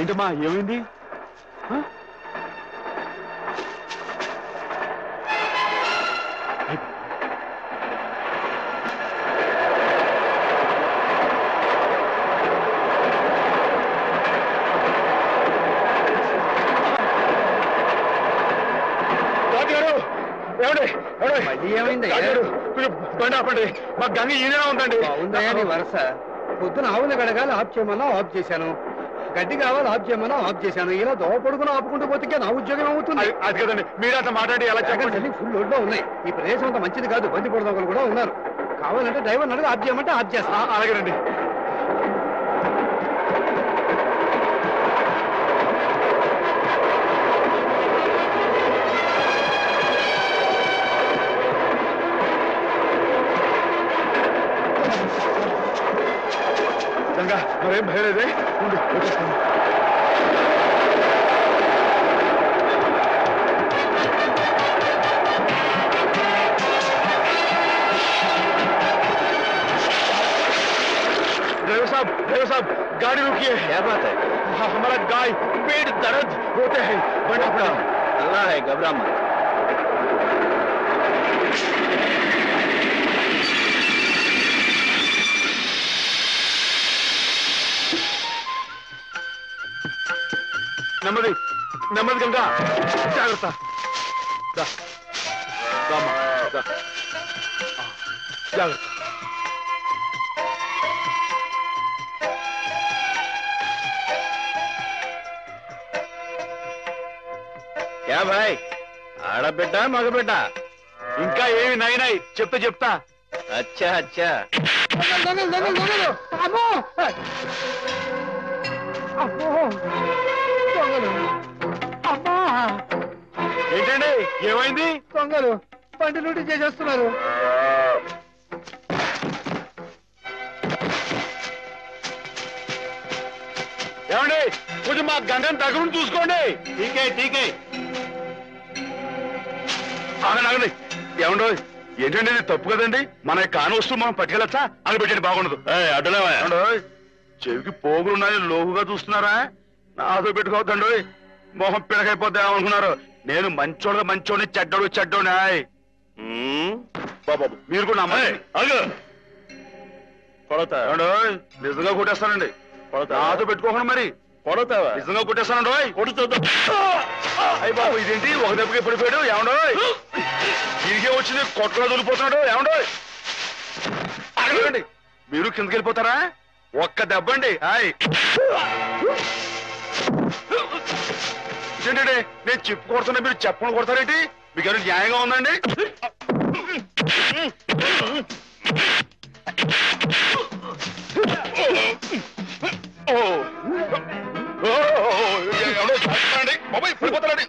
ఏంటమ్మా ఏమైంది? ఏమైంది? బండి ఆపండి, మా గంగ ఈయన ఉందండి. ఉందయ్యా నీ వరస. పొద్దున ఆవులు గడగాలి ఆఫ్ చేయమన్నా ఆఫ్ చేశాను, గడ్డి కావాలి ఆఫ్ చేయమన్నా ఆఫ్ చేశాను. ఇలా దోవ పొడుగున ఆపుకుంటూ పోతే నా ఉద్యోగం అవుతుంది. అది కదండి, మీరు అట్లా మాట్లాడి ఎలా చెప్పండి. ఫుల్ లోడ్లో ఉన్నాయి. ఈ ప్రదేశం అంతా మంచిది కాదు, బంది పొడదొకలు కూడా ఉన్నారు. కావాలంటే డ్రైవర్ అడిగి ఆఫ్ చేయమంటే ఆఫ్ చేస్తా. అలాగేనండి. గంగా మరేం భయం లేదే, ఉండు వచ్చేస్తాను. ड्राइवर साहब गाड़ी रुकिए। क्या बात है? हमारा गाय पेट दर्द होते हैं, बड़ा बड़ा। अल्लाह है, घबरा मत। నెమ్మది నెమ్మది గంగా, జాగ్రత్త. జాగ్రత్త. क्या भाई, ఆడబిడ్డ మగబిడ్డ? ఇంకా ఏమి నాయనాయి, చెప్తా. अच्छा अच्छा. ఏంటండి ఏమైంది? దొంగలు బండి లూటీ చేసేస్తున్నారు. ఏమండి కొంచెం మా గంగని దగ్గర చూసుకోండి. టీకే ఆగండి. ఏమండో ఏంటండి ఇది తప్పు కదండి, మన కాని వస్తువు మనం పట్టుకెళ్ళచ్చా? అని పెట్టండి, బాగుండదు. అడ్డులేవా? చెవికి పోగులున్నాయి, లోగుగా చూస్తున్నారా? నాతో పెట్టుకోవద్దండి, మొహం పిడకైపోద్ది ఏమనుకున్నారు? నేను మంచోడిని చెడ్డోడు. బాబు మీరు కూడా కొడతా నిజంగా కొట్టేస్తానండి. నాతో పెట్టుకోకుండా మరి కొడతావా? నిజంగా కొట్టేస్తానండి. కొడుతుందా? అయ్యి బాబు ఇదేంటి ఒక దెబ్బకి పడిపోయాడు? ఏమండో దీనికే వచ్చింది, కొట్టలో దొరికిపోతున్నాడు. ఏమండో అడగండి, మీరు కిందకి వెళ్ళిపోతారా? ఒక్క దెబ్బ అండి. ఏంటండి నేను చెప్పు కొడుతున్నా, మీరు చెప్పని కొడతారేంటి? మీకు ఏమైనా న్యాయంగా ఉందండి? ఎవడో చేస్తానండి బాబాయ్, పడిపోతానండి.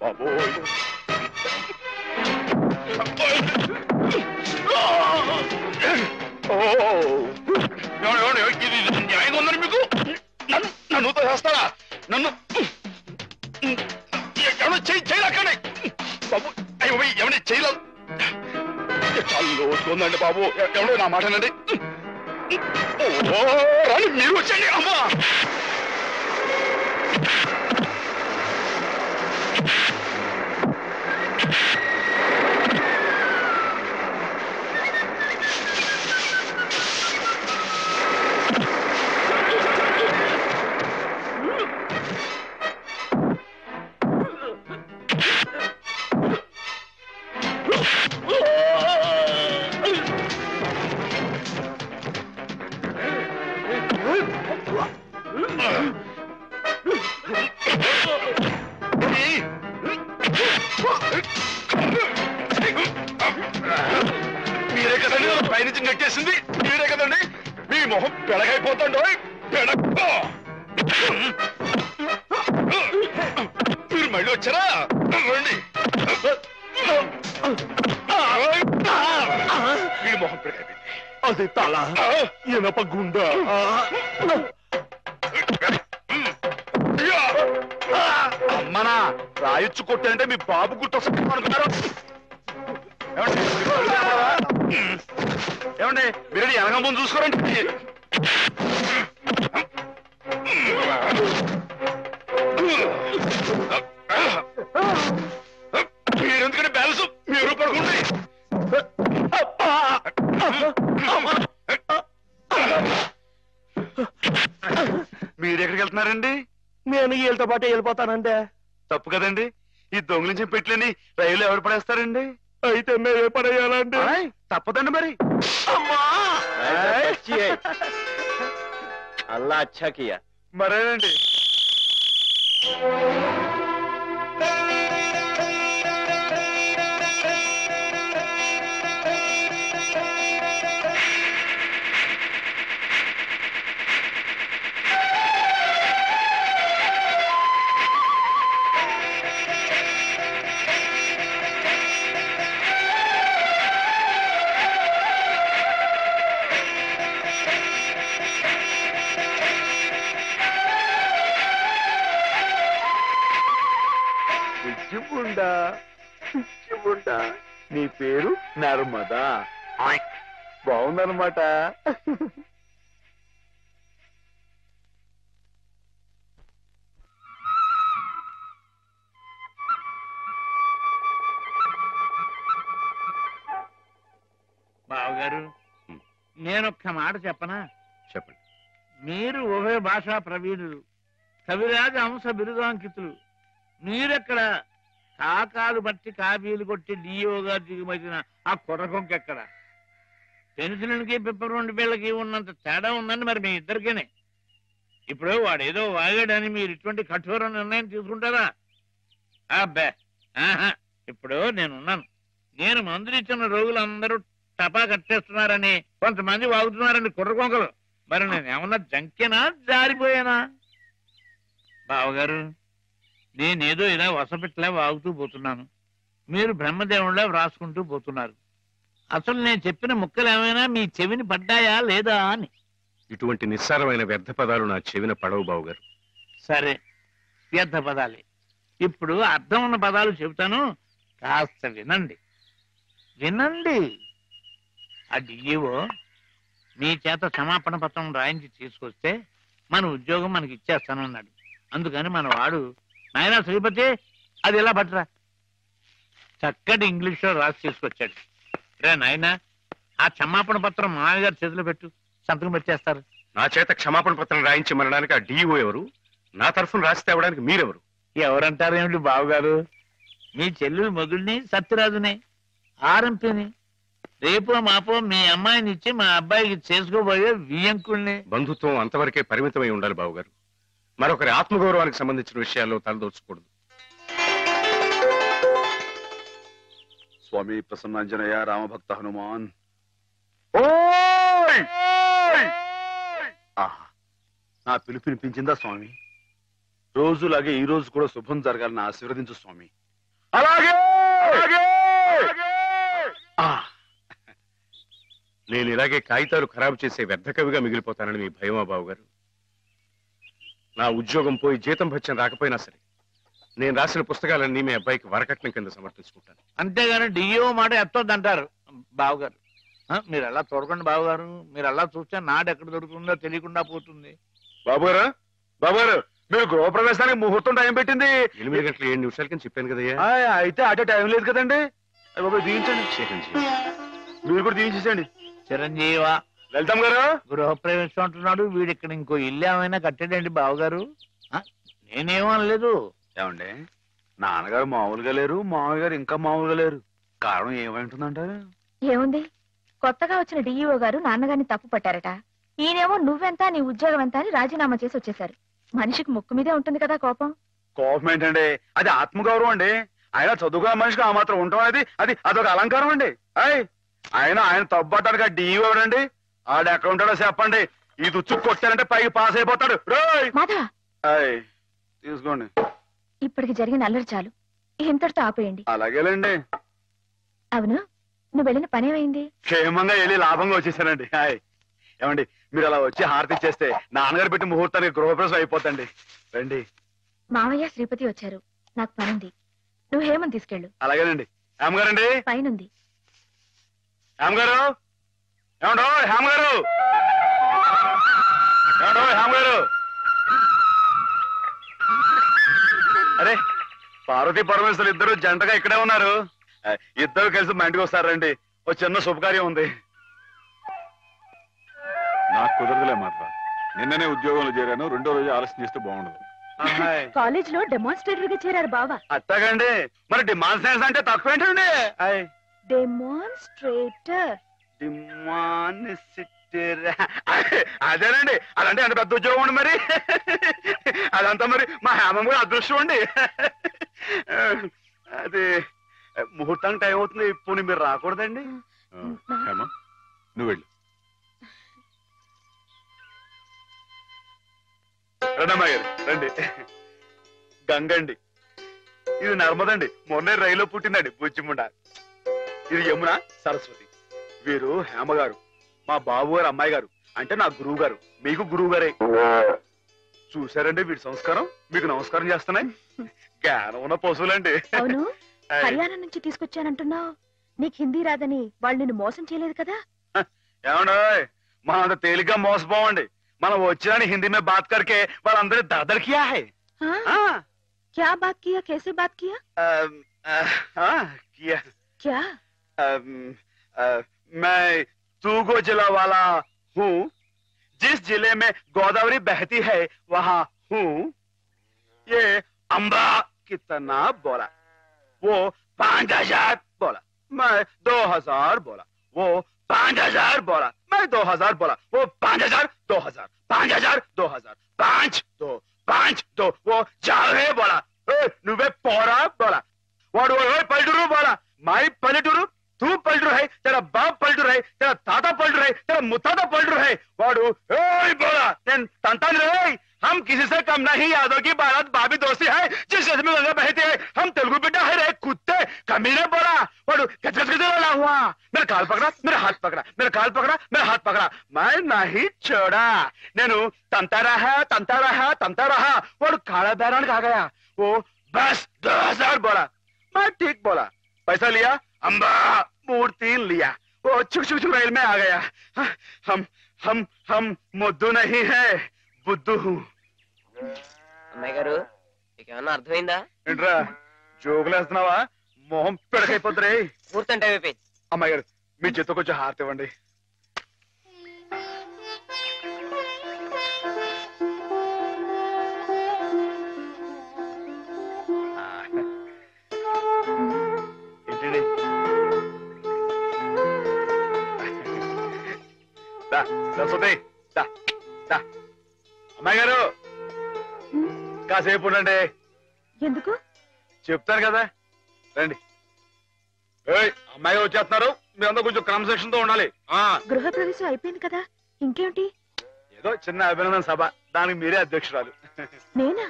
బాబోయ్ ఇది న్యాయంగా ఉందని మీకు? నన్ను చేస్తారా? నన్ను ఎవడో చేయలేకండి బాబు. ఎవరి చేయలేదు, చాలా లోతుకుందండి బాబు. ఎవడో నా మాటనండి. రాని మీరు వచ్చండి. అమ్మా మీరే కదండి పైనుంచి నెట్టేసింది, మీరే కదండి. మీ మొహం పెడగైపోతాండో. మీరు మళ్ళీ వచ్చారా? రండి. మీ మొహం పెడగైపోయింది. అది తల, ఇనప గుండ. అమ్మనా రాయొచ్చు కొట్టానంటే మీ బాబు గుర్తొస్తాను అనుకున్నారు. ఏమండి మీరు వెనక ముందు చూసుకోరండి. మీరు ఎక్కడికి వెళ్తున్నారండి? నేను వీళ్ళతో పాటు వెళ్ళిపోతానండి. తప్పు కదండి, ఈ దొంగిలించిన పెట్లని రైలు ఎవరు పడేస్తారండి? అయితే మేమే పడేయాలండి. తప్పదండి మరి. అల్లా అచ్చా కియా. మరేనండి. నీ పేరు నర్మదా. బాగుందన్నమాట. బావగారు, నేనొక్క మాట చెప్పనా? చెప్పండి. మీరు ఉభయ భాషా ప్రవీణులు, కవిరాజ అంశ బిరుదాంకితులు. మీరెక్కడ కాకాలు బట్టి కాపీలు కొట్టి డిఓగా దిగుమతిన ఆ కుర్రకొంకెక్కడ? పెన్సిల్కి పిప్పర్ పిల్లకి ఉన్నంత తేడా ఉందండి మరి మీ ఇద్దరికేనే. ఇప్పుడు వాడేదో వాగాడని మీరు ఇటువంటి కఠోర నిర్ణయం తీసుకుంటారా? అబ్బే, ఆహా. ఇప్పుడు నేనున్నాను. నేను మందులు ఇచ్చిన రోగులందరూ టపా కట్టేస్తున్నారని కొంతమంది వాగుతున్నారని కుర్రకొంకలు. మరి నేనేమన్నా జంకేనా, జారిపోయానా? బావగారు, నేనేదో ఇలా వసపెట్లా వాగుతూ పోతున్నాను, మీరు బ్రహ్మదేవుళ్ళ వ్రాసుకుంటూ పోతున్నారు. అసలు నేను చెప్పిన ముక్కలు ఏమైనా మీ చెవిని పడ్డాయా లేదా అని. ఇటువంటి నిస్సారమైన వ్యర్థ పదాలు నా చెవిన పడవు బావుగారు. సరే, వ్యర్థ పదాలే. ఇప్పుడు అర్థం ఉన్న పదాలు చెబుతాను, కాస్త వినండి. వినండి. ఆ డిఈఓ మీ చేత క్షమాపణ పత్రం రాయించి తీసుకొస్తే మన ఉద్యోగం మనకి ఇచ్చేస్తానన్నాడు. అందుకని మన వాడు, నాయనా శ్రీపతి, అది ఎలా పట్టరా, చక్కటి ఇంగ్లీష్లో రాసి తీసుకొచ్చాడు. రే నాయనా, ఆ క్షమాపణ పత్రం మామయ్య గారి చేతిలో పెట్టు, సంతకం పెట్టేస్తారు. నా చేత క్షమాపణ పత్రం రాయించమనడానికి ఆ డిఓ ఎవరు? నా తరఫున రాసి తేవడానికి మీరెవరు? ఎవరంటారు ఏమిటి బావగారు? మీ చెల్లెలు మొగుడిని, సత్యరాజుని, ఆర్ఎంపీని. రేపో మాపో మీ అమ్మాయిని ఇచ్చి మా అబ్బాయికి చేసుకోబోయే వియ్యంకుల్ని. బంధుత్వం అంతవరకే పరిమితమై ఉండాలి బావుగారు. మరొకరి ఆత్మగౌరవానికి సంబంధించిన విషయాల్లో తలదోచకూడదు. స్వామి ప్రసన్నాంజనేయ రామభక్త హనుమాన్. నా పిలుపు వినిపించిందా స్వామి? రోజులాగే ఈ రోజు కూడా శుభం జరగాలని ఆశీర్వదించు స్వామి. అలాగే. నేను ఇలాగే కాగితాలు ఖరాబు చేసే వ్యర్థ కవిగా మిగిలిపోతానని మీ భయమా బావుగారు? నా ఉద్యోగం పోయి జీతం భత్యం రాకపోయినా సరే నేను రాసిన పుస్తకాలన్నీ మీ అబ్బాయికి వరకట్నం కింద సమర్పించుకుంటాను. అంతేగాని డిఓ మాట ఎత్తొద్దంటారు బావగారు. మీరు ఎలా చూడకండి బావగారు, మీరు ఎలా చూస్తే నాడు ఎక్కడ దొరుకుతుందో తెలియకుండా పోతుంది. బాబుగారు, బాబుగారు, మీరు గృహప్రవేశానికి ముహూర్తం టైం పెట్టింది 8 గంటల 7 నిమిషాల కింద చెప్పాను కదయ్యా. అయితే అటే టైం లేదు కదండి. బాబు దీవించండి, మీరు కూడా దీవించేసండి. చిరంజీవ వెళ్తాం గారు. గృహప్రవేశం అంటున్నాడు వీడు, ఇక్కడ ఇంకో ఇల్లు ఏమైనా కట్టాడండి బావగారు? నేనేమో అనలేదు. ఏమండి, నాన్నగారు మామూలుగా లేరు, మామయ్య గారు ఇంకా మామూలుగా లేరు. కారణం ఏమైంటుందంటారు? ఏముంది, కొత్తగా వచ్చిన డిఈఓ గారు నాన్నగారిని తప్పు పట్టారట. ఈయనేమో నువ్వెంత నీ ఉద్యోగం ఎంత అని రాజీనామా చేసి వచ్చేశారు. మనిషికి ముక్కు మీదే ఉంటుంది కదా కోపం. కోపం ఏంటండి, అది ఆత్మగౌరవం అండి. ఆయన చదువుకున్న మనిషికి ఆ మాత్రం ఉండటం అనేది అదొక అలంకారం అండి. ఆయన తప్పడానికి ఆ డిఈఓ ఎవరండి? ఆడు ఎక్కడ ఉంటాడో చెప్పండి. ఈ దుచ్చు కొట్టారంటే పైకి పాస్ అయిపోతాడు. తీసుకోండి. ఇప్పటికి జరిగిన అల్లరి చాలు, ఇంతటితో ఆపేయండి. అలాగేలేండి. అవును, నువ్వు వెళ్ళిన పనేమైంది? క్షేమంగా వెళ్ళి లాభంగా వచ్చేసానండి. ఏమండి, మీరు అలా వచ్చి హారతి ఇచ్చేస్తే నాన్నగారు పెట్టి ముహూర్తానికి గృహప్రవేశం అయిపోతండి. రండి. మావయ్య శ్రీపతి వచ్చారు, నాకు పనుంది. నువ్వు హేమని తీసుకెళ్ళు. అలాగేనండి. హేమగారండి పైనుంది. హేమగారు, ఏమండో హేమగారు, ఏమండో హేమగారు. అరే, పార్వతీ పరమేశ్వరులు ఇద్దరు జంటగా ఇక్కడే ఉన్నారు. ఇద్దరు కలిసి మా ఇంటికి వస్తారండి. ఓ చిన్న శుభకార్యం ఉంది. నాకు కుదరదులే మాత్ర. నిన్ననే ఉద్యోగంలో చేరాను, రెండో రోజు ఆలస్యం చేస్తే బాగుండదు. కాలేజ్ లో డెమాన్స్ట్రేటర్ గా చేరారు బావా. అత్తగండి, మరి డిమాన్స్ట్రేషన్ అంటే తక్కువేంటండి? డెమాన్స్ట్రేటర్. అదేనండి, అదంటే అంత పెద్ద ఉద్యోగం అండి. మరి అదంతా మరి మా హేమం కూడా అదృష్టం అండి. అది ముహూర్తానికి టైం అవుతుంది, ఇప్పుడు మీరు రాకూడదండి. హేమ, నువ్వు వెళ్ళు. రండమ్మా గారు, రండి. గంగండి, ఇది నర్మదండి, మొన్నే రైల్లో పుట్టిందండి బుచ్చిముండ. ఇది యమున, సరస్వతి. వీరు హేమగారు, మా బాబు గారు అమ్మాయి గారు, అంటే నా గురువు గారు, మీకు గురువు గారే. చూసారండి వీడి సంస్కారం, మీకు నమస్కారం చేస్తున్నాయి. జ్ఞానం ఉన్న పశువులండి. అవును, హర్యానా నుంచి తీసుకొచ్చానంటున్నావు. నీకు హిందీ రాదని వాళ్ళు నిన్ను మోసం చేయలేదు కదా? ఏమండో, మనం అంత తేలిగ్గా మోసపోవండి. మనం వచ్చాని హిందీ మే బాత్ కర్కే వాళ్ళందరి దర్దర్ కియా హై. क्या बात किया, कैसे बात किया? किया क्या? मैं तूगो जिला वाला हूँ, जिस जिले में गोदावरी बहती है वहाँ हूँ. ये अम्बा कितना बोला, वो 5000 बोला, मैं 2000 बोला. वो 5000 बोला, मैं 2000 बोला. वो 5000 2000 5000 2000 5 2 5 2. वो जावे बोला, నువ్వే పోరా బోలా. వాడు పల్లెటూరు బోలా, మై పల్లెటూరు, తూ పల్లెటూరు హై, తెరా బాప్ పల్లెటూరు హై, తెరా తాత పల్లెటూరు హై, తెరా ముత్తాత పల్లెటూరు హై. వాడు బోలా, నేను తంతాను రే. हम किसी से कम नहीं, यादों की बारात भाभी दोस्ती है, जिस देश में गंगा बहती है. हम तेलुगु बेटा है रे कुत्ते, कमीने बोला. वाडू गजगज वाला हुआ, मेरा काल पकड़ा, मेरा हाथ पकड़ा, मेरा काल पकड़ा, मेरा हाथ पकड़ा. मैं नहीं छोड़ा. నేను తంతా रहा. वाडू काला बैरान आ गया. वो बस 2000 बोला. मैं ठीक बोला. पैसा लिया, अम्बा मूर्ति लिया. वो चुक रेल में आ गया. हम मुद्दू नहीं है, బుద్ధు. అమ్మాయి గారు, మీకు ఏమన్నా అర్థమైందా? ఏంట్రా జోకులేస్తున్నావా? మొహం పిడకైపోతురే. పూర్తి టైం అయిపోయింది. అమ్మాయి గారు, మీ చేత కొంచెం హారతి ఇవ్వండి. ఏంటండి? సరస్వతి, అమ్మాయి గారు కాసేపు ఉండండి. ఎందుకు? చెప్తాను కదా, రండి. అమ్మాయి గారు వచ్చేస్తున్నారు, మీరంతా కొంచెం క్రమశిక్షణతో ఉండాలి. గృహ ప్రవేశం అయిపోయింది కదా, ఇంకేమిటి? ఏదో చిన్న అభినందన సభ, దానికి మీరే అధ్యక్షురాలు. నేనా?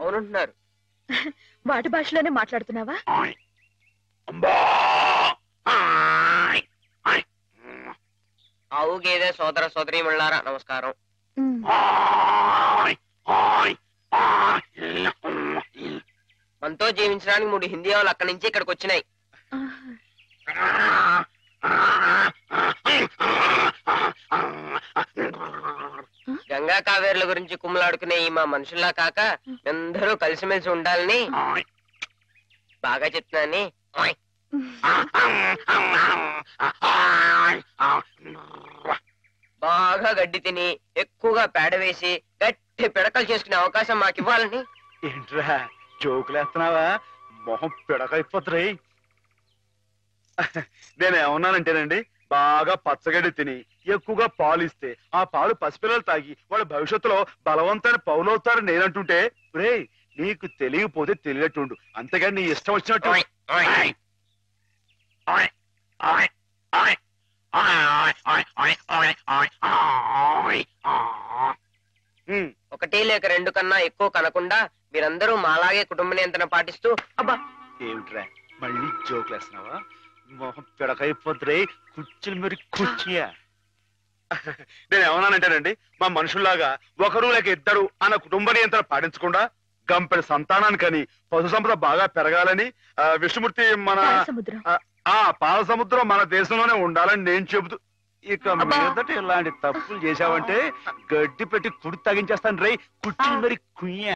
అవునంటున్నారు. వాటి భాషలోనే మాట్లాడుతున్నావా? ఆవు గేదె సోదర సోదరీమణులారా నమస్కారం. మనతో జీవించడానికి 3 హిందీ వాళ్ళు అక్కడి నుంచి ఇక్కడికి వచ్చినాయి. గంగా కావేరుల గురించి కుమ్మలాడుకునే ఈ మా మనుషుల్లా కాక అందరూ కలిసిమెలిసి ఉండాలని బాగా చెప్తున్నాని. బాగా గడ్డి తిని ఎక్కువగా పేడ వేసి గట్టి పిడకలు చేసుకునే అవకాశం మాకు ఇవ్వాలని. ఏంట్రా జోకులేస్తున్నావా? మొహం పిడకైపోతురే. నేనేమన్నానంటేనండి, బాగా పచ్చగడ్డి తిని ఎక్కువగా పాలు ఇస్తే ఆ పాలు పసిపిల్లలు తాగి వాళ్ళ భవిష్యత్తులో బలవంతమైన పౌలవుతారని నేనంటుంటే, రే నీకు తెలియకపోతే తెలియట్టుండు, అంతేగాని నీ ఇష్టం వచ్చినట్టు. ఒకటి లేక 2 కన్నా ఎక్కువ కనకుండా మీరందరూ మాలాగే కుటుంబ నియంత్రణ పాటిస్తూ. అబ్బా ఏమిట్రా మళ్ళీ జోకులేస్తున్నావా? మొహం పిడకైపోతురే. కుర్చీలు మరి కుర్చీయా? నేనేమన్నానంటేనండి, మా మనుషుల్లాగా ఒకరు లేక ఇద్దరు అన్న కుటుంబ నియంత్రణ పాటించకుండా గంపెడి సంతానానికని పశు సంపద బాగా పెరగాలని విష్ణుమూర్తి మన పాల సముద్రం మన దేశంలోనే ఉండాలని నేను చెబుతూ, ఇక మీదట ఇలాంటి తప్పులు చేశావంటే గడ్డి పెట్టి కుడి తగించేస్తాను రే. కుర్చీలు మరి కుయ్యా.